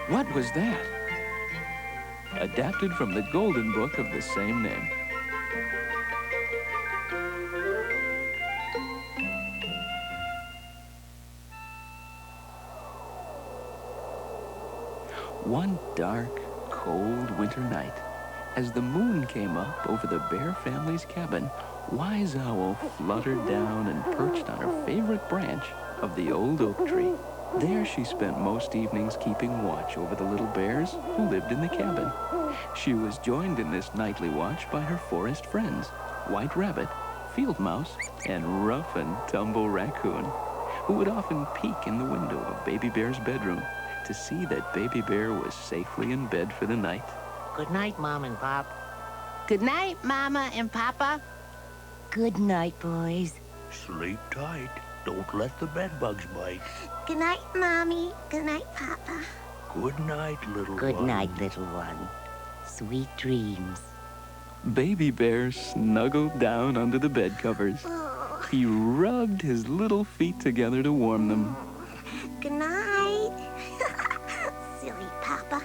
What was that? Adapted from the Golden Book of the same name. One dark, cold winter night, as the moon came up over the Bear family's cabin, Wise Owl fluttered down and perched on her favorite branch of the old oak tree. There she spent most evenings keeping watch over the little bears who lived in the cabin. She was joined in this nightly watch by her forest friends, White Rabbit, Field Mouse, and Rough and Tumble Raccoon, who would often peek in the window of Baby Bear's bedroom to see that Baby Bear was safely in bed for the night. Good night, Mom and Pop. Good night, Mama and Papa. Good night, boys. Sleep tight. Don't let the bedbugs bite. Good night, Mommy. Good night, Papa. Good night, little one. Good night, little one. Sweet dreams. Baby Bear snuggled down under the bed covers. He rubbed his little feet together to warm them. Good night. Silly Papa.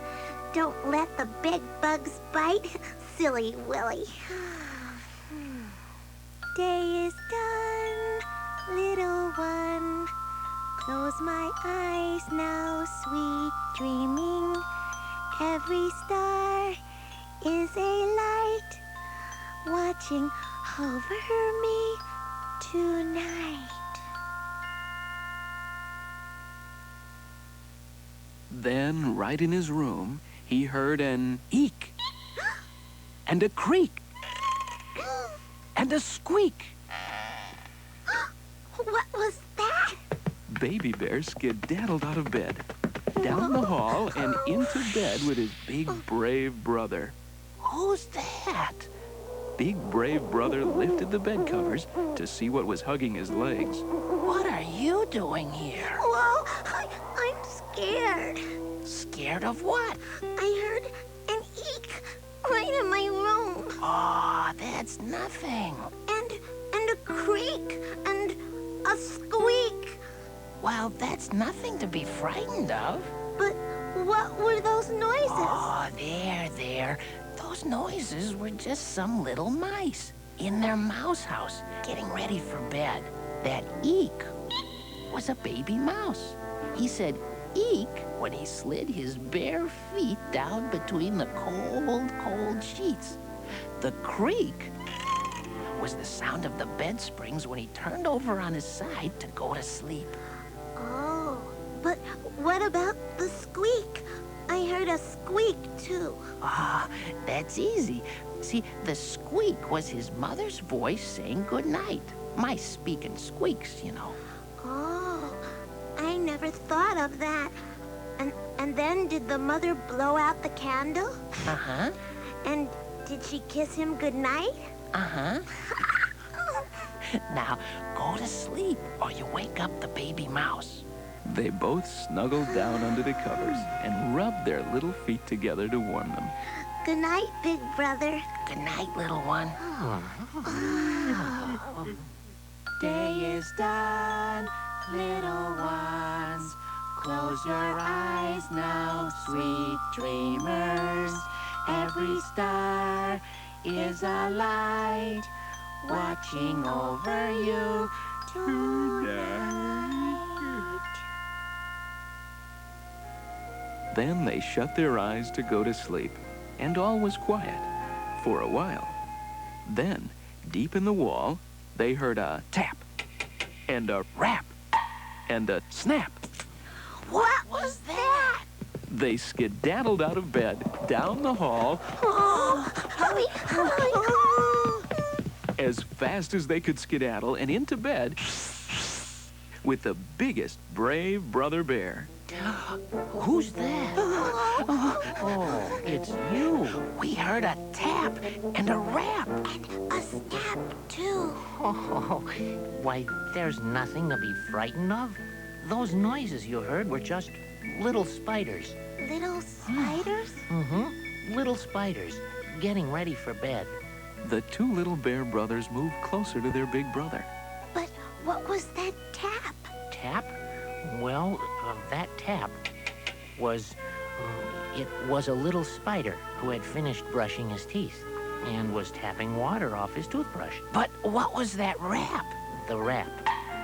Don't let the bed bugs bite. Silly Willy. Day is done, little one. Close my eyes now, sweet dreaming. Every star is a light watching over me tonight. Then, right in his room, he heard an eek, and a creak, and a squeak. What was that? Baby Bear skedaddled out of bed, down the hall, and into bed with his big, brave brother. Who's that? Big, brave brother lifted the bed covers to see what was hugging his legs. What are you doing here? Well, I'm scared. Scared of what? I heard an eek right in my room. Oh, that's nothing. And a creak and a squeak. Well, that's nothing to be frightened of. But what were those noises? Oh, there. Those noises were just some little mice in their mouse house getting ready for bed. That eek was a baby mouse. He said eek when he slid his bare feet down between the cold, cold sheets. The creak was the sound of the bed springs when he turned over on his side to go to sleep. Oh, but what about the squeak? I heard a squeak, too. Ah, that's easy. See, the squeak was his mother's voice saying goodnight. Mice speak in squeaks, you know. Oh, I never thought of that. And then did the mother blow out the candle? Uh-huh. And did she kiss him goodnight? Uh-huh. Now, go to sleep or you wake up the baby mouse. They both snuggled down under the covers and rubbed their little feet together to warm them. Good night, big brother. Good night, little one. Day is done, little ones. Close your eyes now, sweet dreamers. Every star is a light watching over you tonight. Then they shut their eyes to go to sleep, and all was quiet for a while. Then, deep in the wall, they heard a tap, and a rap, and a snap. What was that? They skedaddled out of bed, down the hall, Oh, hurry. as fast as they could skedaddle, and into bed with the biggest brave brother bear. Who's that? Oh, it's you. We heard a tap and a rap. A snap, too. Oh, why, there's nothing to be frightened of. Those noises you heard were just little spiders. Little spiders? Mm-hmm. Little spiders getting ready for bed. The two little bear brothers moved closer to their big brother. But what was that tap? Tap? Well, that tap was It was a little spider who had finished brushing his teeth and was tapping water off his toothbrush. But what was that rap? The rap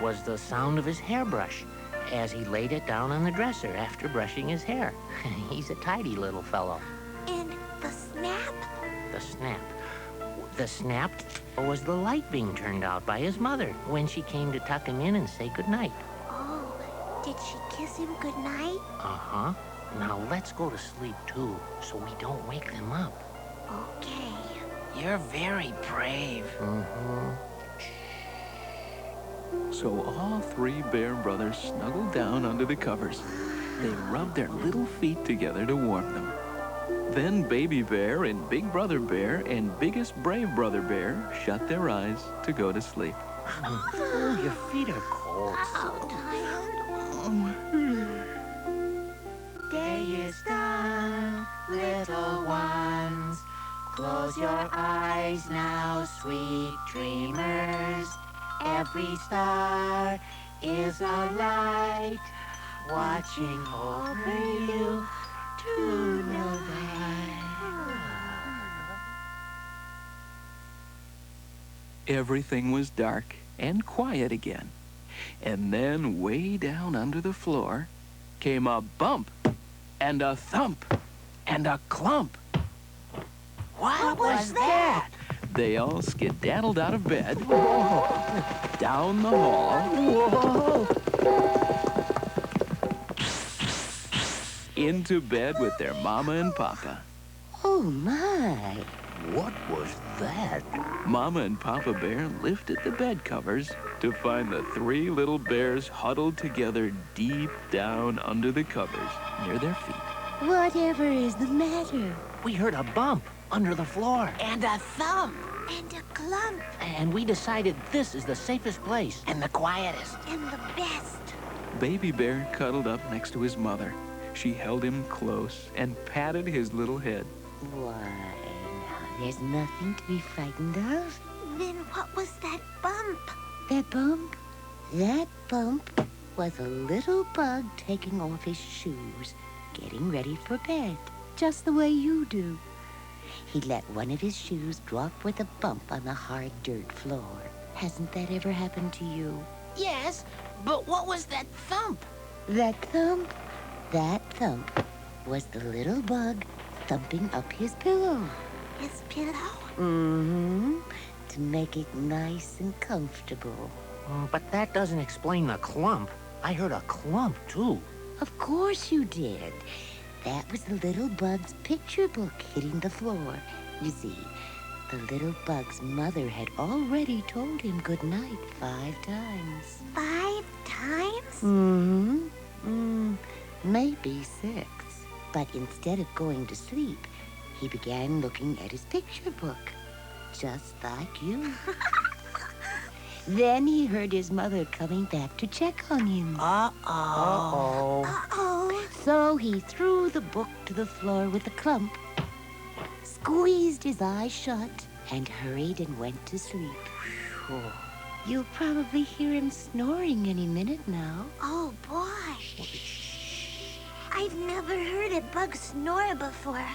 was the sound of his hairbrush as he laid it down on the dresser after brushing his hair. He's a tidy little fellow. And the snap? The snap. The snap was the light being turned out by his mother when she came to tuck him in and say goodnight. Oh, did she kiss him goodnight? Uh-huh. Now let's go to sleep, too, so we don't wake them up. Okay. You're very brave. Mm-hmm. So all three bear brothers snuggled down under the covers. They rubbed their little feet together to warm them. Then Baby Bear and Big Brother Bear and Biggest Brave Brother Bear shut their eyes to go to sleep. Oh, your feet are cold. Day is done, little ones. Close your eyes now, sweet dreamers. Every star is a light, watching over you tonight. Everything was dark and quiet again. And then way down under the floor came a bump and a thump and a clump. What was that? They all skedaddled out of bed, down the hall, into bed with their mama and papa. Oh, my. What was that? Mama and Papa Bear lifted the bed covers to find the three little bears huddled together deep down under the covers near their feet. Whatever is the matter? We heard a bump under the floor, And a thump. And a clump. and we decided this is the safest place. And the quietest. And the best. Baby Bear cuddled up next to his mother. She held him close and patted his little head. Why, now, there's nothing to be frightened of. Then what was that bump? That bump? That bump was a little bug taking off his shoes, getting ready for bed, just the way you do. He let one of his shoes drop with a bump on the hard dirt floor. Hasn't that ever happened to you? Yes, but what was that thump? That thump was the little bug thumping up his pillow. His pillow? Mm-hmm. To make it nice and comfortable. But that doesn't explain the clump. I heard a clump, too. Of course you did. That was the little bug's picture book hitting the floor. You see, the little bug's mother had already told him good night 5 times. 5 times? Mm-hmm. Maybe 6. But instead of going to sleep, he began looking at his picture book, just like you. Then he heard his mother coming back to check on him. Uh-oh. Uh-oh. So he threw the book to the floor with a clump, squeezed his eyes shut, and hurried and went to sleep. Whew. You'll probably hear him snoring any minute now. Oh, boy. I've never heard a bug snore before.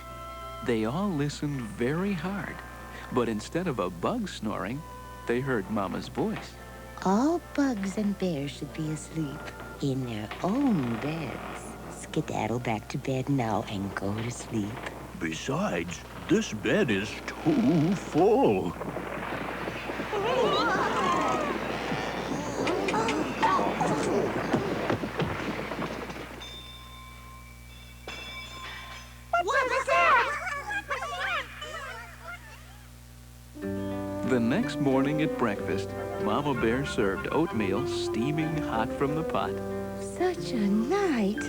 They all listened very hard, but instead of a bug snoring, they heard Mama's voice. All bugs and bears should be asleep in their own beds. Skedaddle back to bed now and go to sleep. Besides, this bed is too full. What was that? The next morning at breakfast, Mama Bear served oatmeal steaming hot from the pot. Such a night.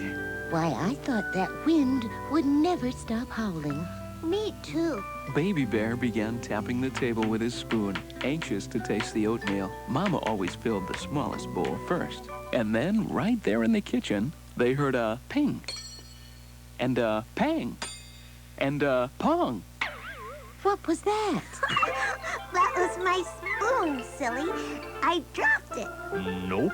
Why, I thought that wind would never stop howling. Me too. Baby Bear began tapping the table with his spoon, anxious to taste the oatmeal. Mama always filled the smallest bowl first. And then, right there in the kitchen, they heard a ping, and a pang, and a pong. What was that? That was my spoon, silly. I dropped it. Nope.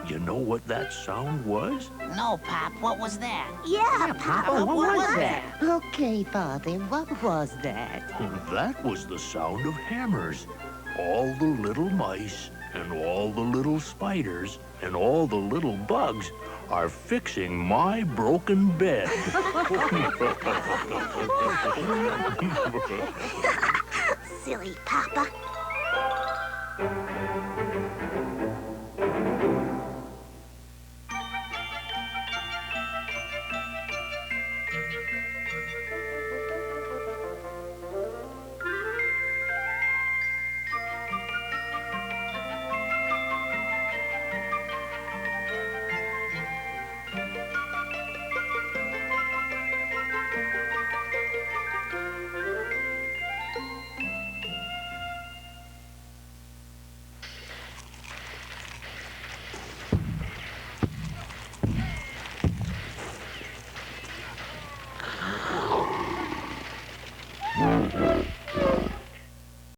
You know what that sound was? No, Pop, what was that? Yeah, Papa, what was that? Okay, Father, what was that? That was the sound of hammers. All the little mice and all the little spiders and all the little bugs are fixing my broken bed. Silly Papa.